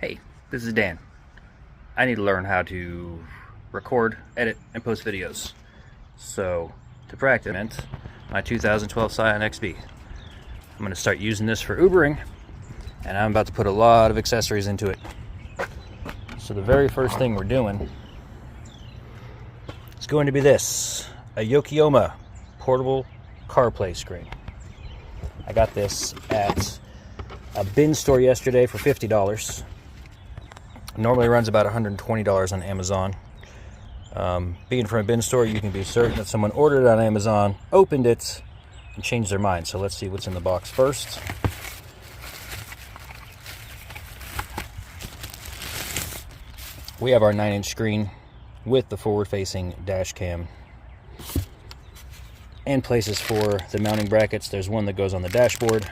Hey, this is Dan. I need to learn how to record, edit, and post videos. So, to practice, my 2012 Scion XB. I'm going to start using this for Ubering, and I'm about to put a lot of accessories into it. So the very first thing we're doing is going to be this, a Yokoyama portable CarPlay screen. I got this at a bin store yesterday for $50. Normally runs about $120 on Amazon. Being from a bin store, you can be certain that someone ordered it on Amazon, opened it, and changed their mind. So let's see what's in the box first. We have our 9-inch screen with the forward-facing dash cam and places for the mounting brackets. There's one that goes on the dashboard,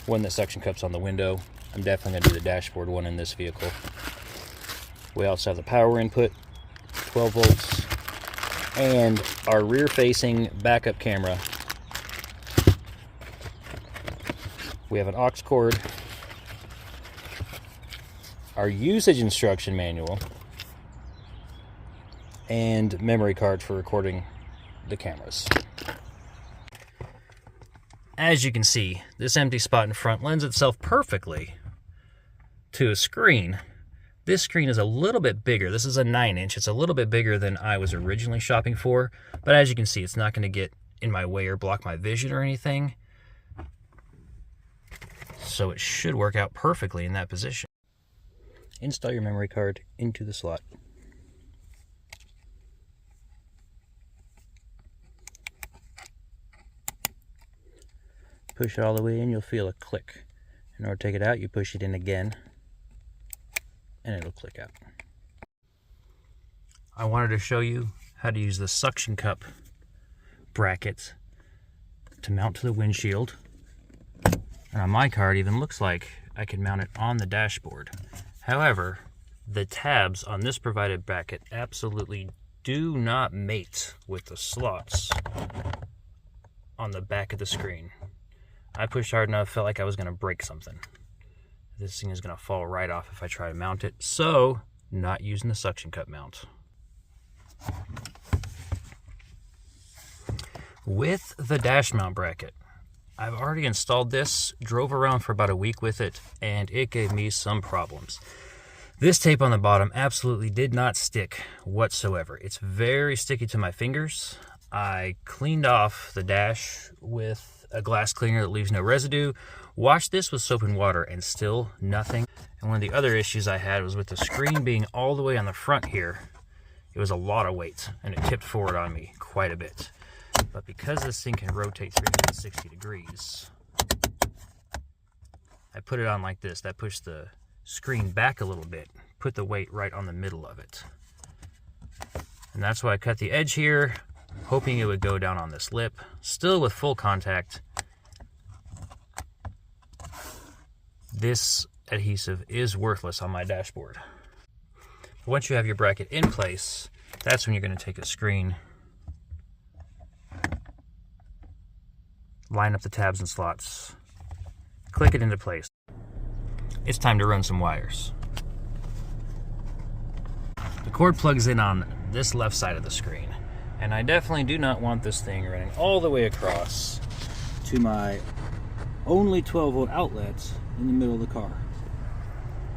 one that suction cups on the window. I'm definitely going to do the dashboard one in this vehicle. We also have the power input, 12 volts, and our rear-facing backup camera. We have an aux cord, our usage instruction manual, and memory card for recording the cameras. As you can see, this empty spot in front lends itself perfectly to a screen. This screen is a little bit bigger. This is a 9-inch. It's a little bit bigger than I was originally shopping for, but as you can see, it's not going to get in my way or block my vision or anything. So it should work out perfectly in that position. Install your memory card into the slot. Push it all the way in, you'll feel a click. In order to take it out, you push it in again, and it'll click out. I wanted to show you how to use the suction cup brackets to mount to the windshield. And on my car, it even looks like I can mount it on the dashboard. However, the tabs on this provided bracket absolutely do not mate with the slots on the back of the screen. I pushed hard enough, felt like I was going to break something. This thing is going to fall right off if I try to mount it, so not using the suction cup mount. With the dash mount bracket, I've already installed this, drove around for about a week with it, and it gave me some problems. This tape on the bottom absolutely did not stick whatsoever. It's very sticky to my fingers. I cleaned off the dash with a glass cleaner that leaves no residue, washed this with soap and water, and still nothing. And one of the other issues I had was with the screen being all the way on the front here. It was a lot of weight, and it tipped forward on me quite a bit. But because this thing can rotate 360 degrees, I put it on like this. That pushed the screen back a little bit, put the weight right on the middle of it. And that's why I cut the edge here, hoping it would go down on this lip, still with full contact. This adhesive is worthless on my dashboard. Once you have your bracket in place, that's when you're going to take a screen, line up the tabs and slots, click it into place. It's time to run some wires. The cord plugs in on this left side of the screen, and I definitely do not want this thing running all the way across to my only 12-volt outlet in the middle of the car.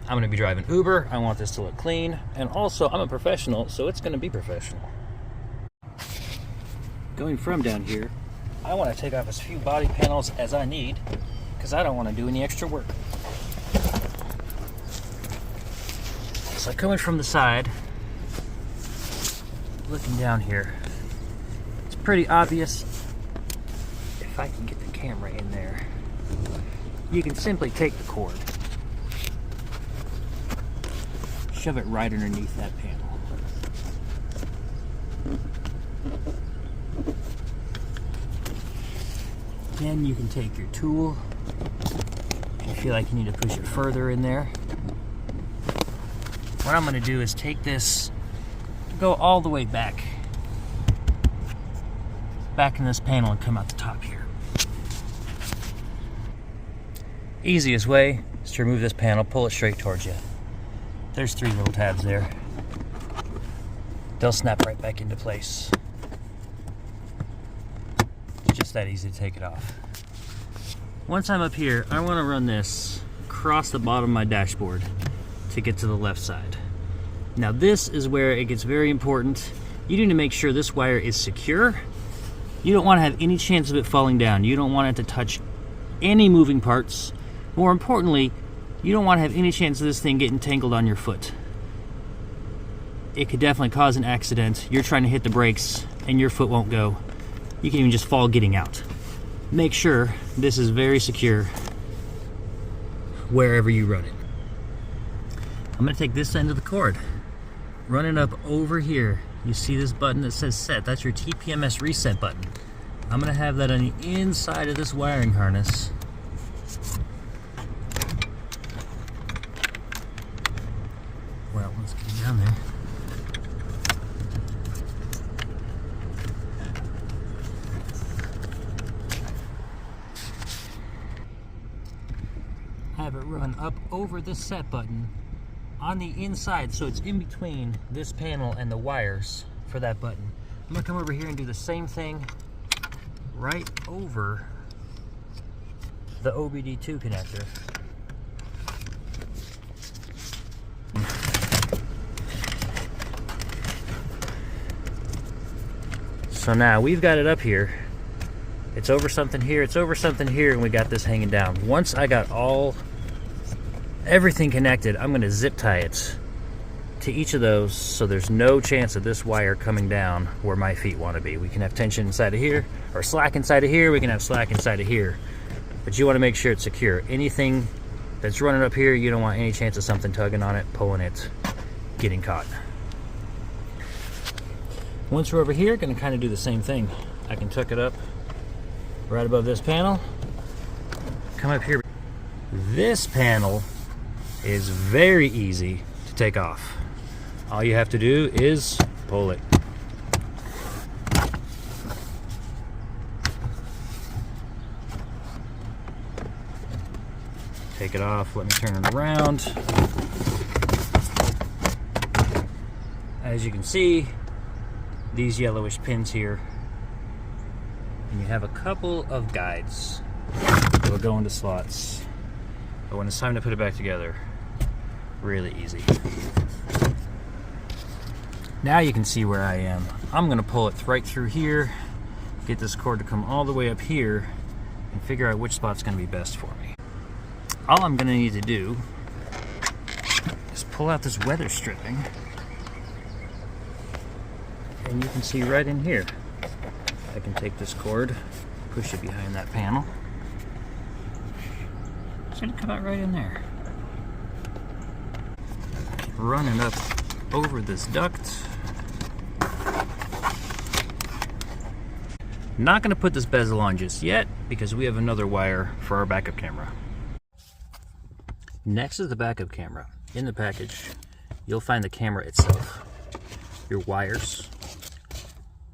I'm going to be driving Uber. I want this to look clean, and also I'm a professional, so it's going to be professional. Going from down here, I want to take off as few body panels as I need, because I don't want to do any extra work. So coming from the side, looking down here, it's pretty obvious. If I can get the camera in there, you can simply take the cord, shove it right underneath that panel. Then you can take your tool, if you feel like you need to push it further in there. What I'm going to do is take this, go all the way back in this panel and come out the top here. Easiest way is to remove this panel, pull it straight towards you. There's 3 little tabs there. They'll snap right back into place. It's just that easy to take it off. Once I'm up here, I want to run this across the bottom of my dashboard to get to the left side. Now this is where it gets very important. You need to make sure this wire is secure. You don't want to have any chance of it falling down. You don't want it to touch any moving parts. More importantly, you don't want to have any chance of this thing getting tangled on your foot. It could definitely cause an accident. You're trying to hit the brakes and your foot won't go. You can even just fall getting out. Make sure this is very secure wherever you run it. I'm going to take this end of the cord, run it up over here. You see this button that says set? That's your TPMS reset button. I'm going to have that on the inside of this wiring harness. Well, let's get it down there. Have it run up over this set button on the inside, so it's in between this panel and the wires for that button. I'm gonna come over here and do the same thing right over the OBD2 connector. So now we've got it up here. It's over something here, it's over something here, and we got this hanging down. Once I got everything connected, I'm going to zip tie it to each of those so there's no chance of this wire coming down where my feet want to be. We can have tension inside of here, or slack inside of here, we can have slack inside of here. But you want to make sure it's secure. Anything that's running up here, you don't want any chance of something tugging on it, pulling it, getting caught. Once we're over here, going to kind of do the same thing. I can tuck it up right above this panel, come up here. This panel is very easy to take off. All you have to do is pull it. Take it off, let me turn it around. As you can see, these yellowish pins here, and you have a couple of guides that will go into slots. But when it's time to put it back together, really easy. Now you can see where I am. I'm gonna pull it right through here, get this cord to come all the way up here, and figure out which spot's gonna be best for me. All I'm gonna need to do is pull out this weather stripping, and you can see right in here. I can take this cord, push it behind that panel. It's gonna come out right in there. Run it up over this duct. Not gonna put this bezel on just yet because we have another wire for our backup camera. Next is the backup camera. In the package, you'll find the camera itself, your wires.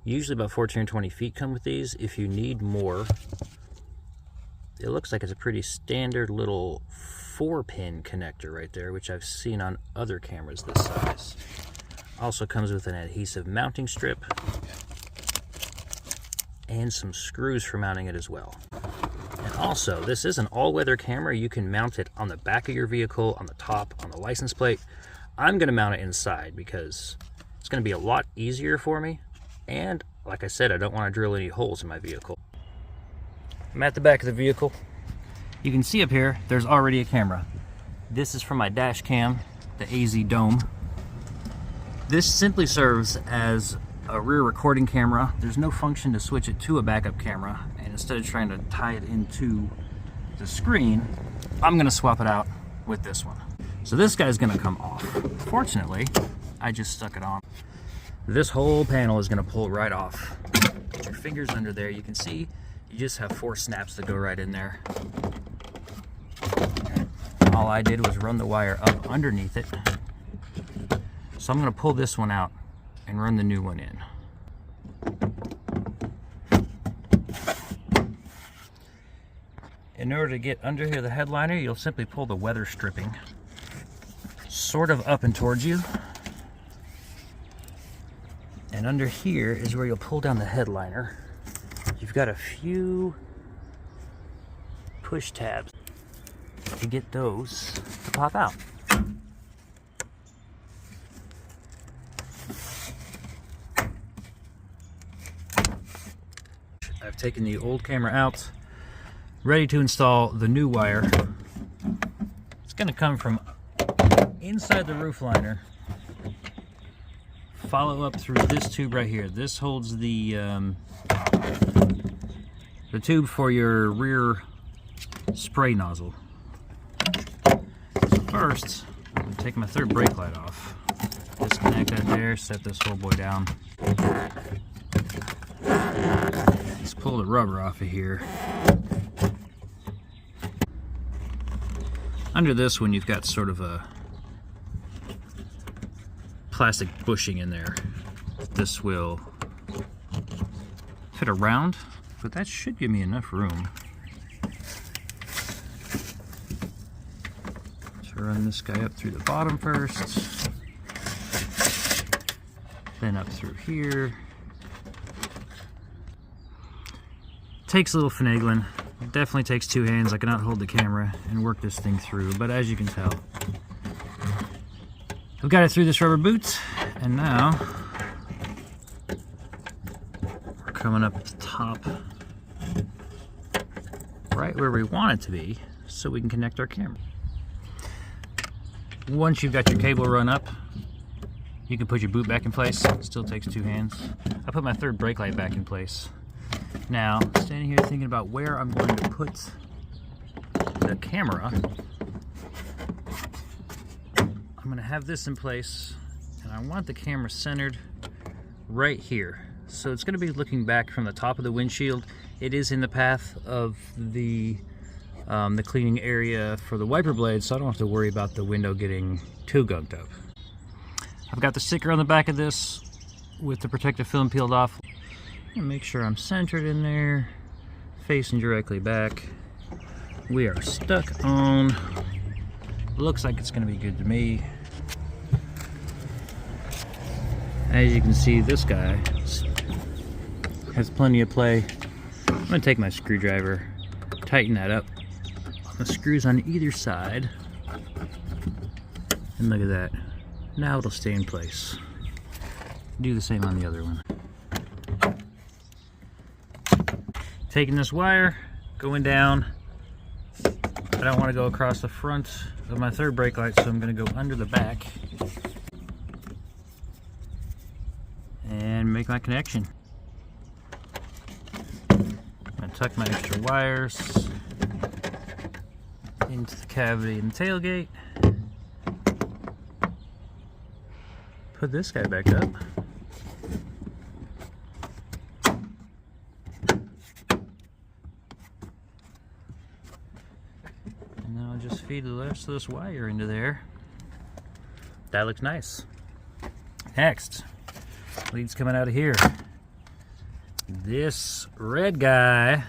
Usually about 14 or 20 feet come with these. If you need more, it looks like it's a pretty standard little 4-pin connector right there, which I've seen on other cameras this size. Also comes with an adhesive mounting strip and some screws for mounting it as well. And also, this is an all-weather camera. You can mount it on the back of your vehicle, on the top, on the license plate. I'm going to mount it inside because it's going to be a lot easier for me. And like I said, I don't want to drill any holes in my vehicle. I'm at the back of the vehicle. You can see up here, there's already a camera. This is from my dash cam, the AZ Dome. This simply serves as a rear recording camera. There's no function to switch it to a backup camera. And instead of trying to tie it into the screen, I'm gonna swap it out with this one. So this guy's gonna come off. Fortunately, I just stuck it on. This whole panel is gonna pull right off. Put your fingers under there, you can see you just have 4 snaps that go right in there. All I did was run the wire up underneath it. So I'm gonna pull this one out and run the new one in. in order to get under here the headliner, you'll simply pull the weather stripping sort of up and towards you. And under here is where you'll pull down the headliner. You've got a few push tabs to get those to pop out. I've taken the old camera out, ready to install the new wire. It's going to come from inside the roof liner, follow up through this tube right here. This holds the tube for your rear spray nozzle. So first, I'm going to take my third brake light off, disconnect that there, set this whole boy down. Let's pull the rubber off of here. Under this one, you've got sort of a plastic bushing in there. This will fit around, but that should give me enough room. So run this guy up through the bottom first, then up through here. Takes a little finagling. It definitely takes two hands. I cannot hold the camera and work this thing through, but as you can tell, I've got it through this rubber boot, and now we're coming up at the top, right where we want it to be, so we can connect our camera. Once you've got your cable run up, you can put your boot back in place. It still takes two hands. I put my third brake light back in place. Now, standing here thinking about where I'm going to put the camera, I'm going to have this in place, and I want the camera centered right here. So it's going to be looking back from the top of the windshield. It is in the path of the cleaning area for the wiper blade, so I don't have to worry about the window getting too gunked up. I've got the sticker on the back of this with the protective film peeled off. And make sure I'm centered in there, facing directly back. We are stuck on. Looks like it's going to be good to me. As you can see, this guy has plenty of play. I'm going to take my screwdriver, tighten that up on the screws on either side, and look at that. Now it'll stay in place. Do the same on the other one. Taking this wire, going down. I don't want to go across the front of my third brake light, so I'm going to go under the back and make my connection. I'm going to tuck my extra wires into the cavity in the tailgate. Put this guy back up. Just feed the rest of this wire into there. That looks nice. Next, lead's coming out of here. This red guy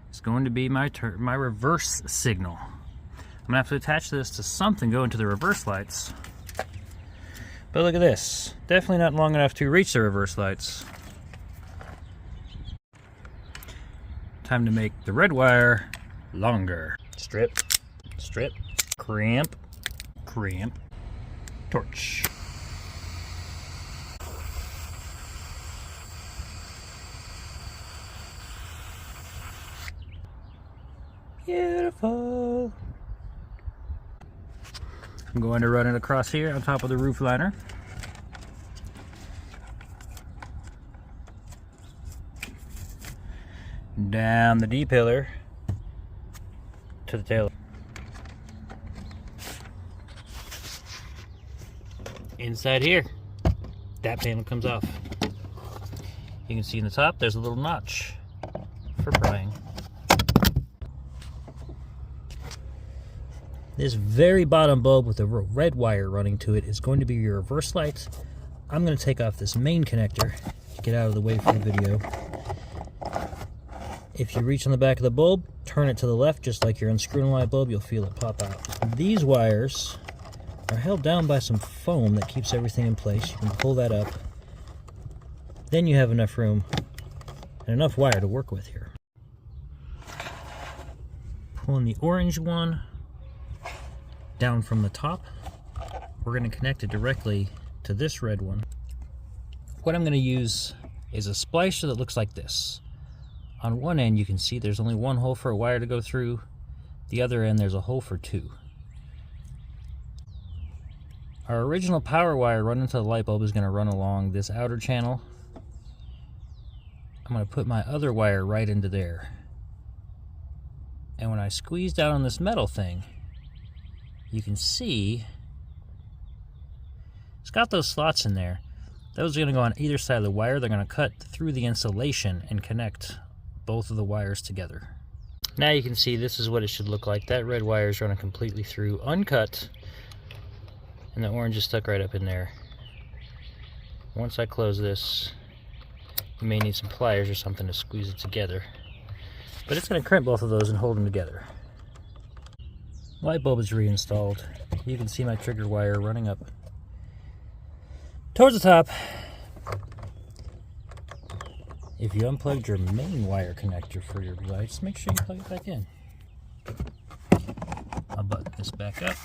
is going to be my reverse signal. I'm gonna have to attach this to something going to the reverse lights. But look at this. Definitely not long enough to reach the reverse lights. Time to make the red wire longer. Strip. Strip, crimp, crimp, torch. Beautiful. I'm going to run it across here on top of the roof liner. Down the D-pillar to the tail. Inside here, that panel comes off. You can see in the top, there's a little notch for prying. This very bottom bulb with the red wire running to it is going to be your reverse lights. I'm going to take off this main connector to get out of the way for the video. If you reach on the back of the bulb, turn it to the left just like you're unscrewing a light bulb, you'll feel it pop out. These wires are held down by some foam that keeps everything in place. You can pull that up. Then you have enough room and enough wire to work with here. Pulling the orange one down from the top, we're going to connect it directly to this red one. What I'm going to use is a splicer that looks like this. On one end you can see there's only one hole for a wire to go through. The other end there's a hole for two. Our original power wire running to the light bulb is going to run along this outer channel. I'm going to put my other wire right into there. And when I squeeze down on this metal thing, you can see it's got those slots in there. Those are going to go on either side of the wire. They're going to cut through the insulation and connect both of the wires together. Now you can see this is what it should look like. That red wire is running completely through, uncut, and the orange is stuck right up in there. Once I close this, you may need some pliers or something to squeeze it together. But it's going to crimp both of those and hold them together. Light bulb is reinstalled. You can see my trigger wire running up towards the top. If you unplugged your main wire connector for your lights, make sure you plug it back in. I'll button this back up.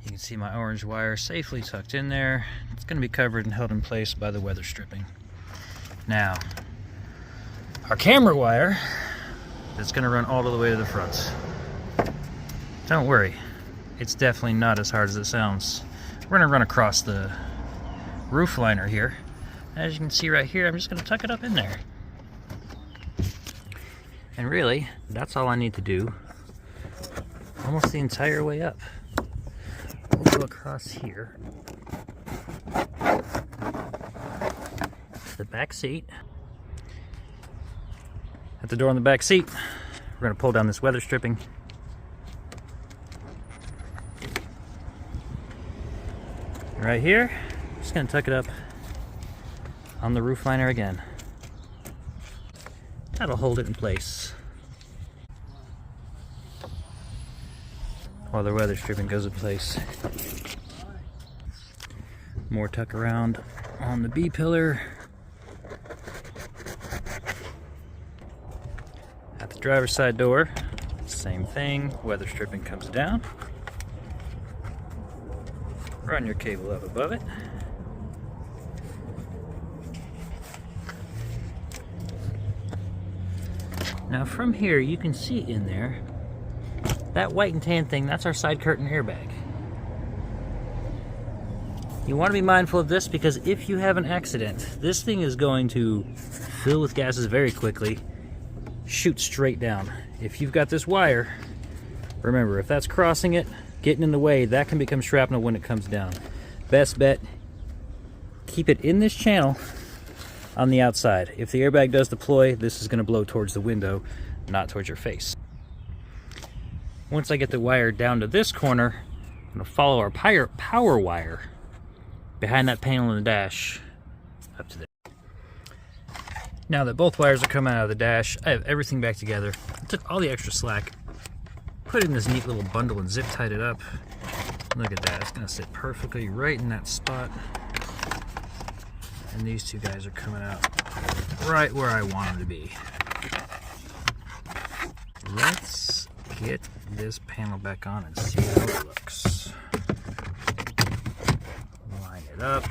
You can see my orange wire safely tucked in there. It's going to be covered and held in place by the weather stripping. Now, our camera wire is going to run all the way to the front. Don't worry, it's definitely not as hard as it sounds. We're going to run across the roof liner here. As you can see right here, I'm just going to tuck it up in there. And really, that's all I need to do almost the entire way up. We'll go across here to the back seat. At the door on the back seat, we're going to pull down this weather stripping. Right here, just going to tuck it up on the roof liner again. That'll hold it in place while the weather stripping goes in place. More tuck around on the B pillar. At the driver's side door, same thing, weather stripping comes down. Run your cable up above it. Now from here you can see in there, that white and tan thing, that's our side curtain airbag. You want to be mindful of this because if you have an accident, this thing is going to fill with gases very quickly, shoot straight down. If you've got this wire, remember, if that's crossing it, getting in the way, that can become shrapnel when it comes down. Best bet, keep it in this channel on the outside. If the airbag does deploy, this is going to blow towards the window, not towards your face. Once I get the wire down to this corner, I'm going to follow our power wire behind that panel in the dash up to there. Now that both wires are coming out of the dash, I have everything back together. I took all the extra slack, put it in this neat little bundle and zip tied it up. Look at that, it's gonna sit perfectly right in that spot. And these two guys are coming out right where I want them to be. Let's get this panel back on and see how it looks. Line it up.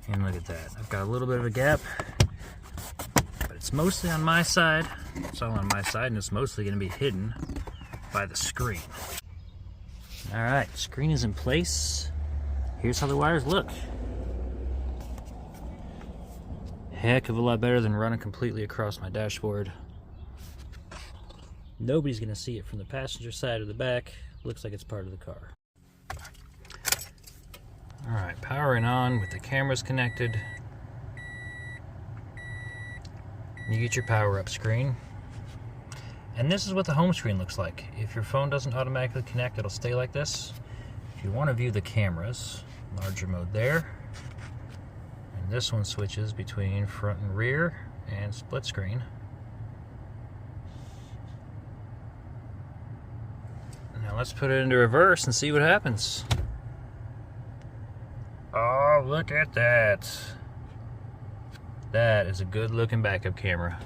And look at that, I've got a little bit of a gap, but it's mostly on my side. It's all on my side, and it's mostly going to be hidden by the screen. Alright, screen is in place. Here's how the wires look. Heck of a lot better than running completely across my dashboard. Nobody's going to see it from the passenger side or the back. Looks like it's part of the car. Alright, powering on with the cameras connected. You get your power up screen. And this is what the home screen looks like. If your phone doesn't automatically connect, it'll stay like this. If you want to view the cameras, larger mode there. And this one switches between front and rear and split screen. Now let's put it into reverse and see what happens. Oh, look at that. That is a good looking backup camera.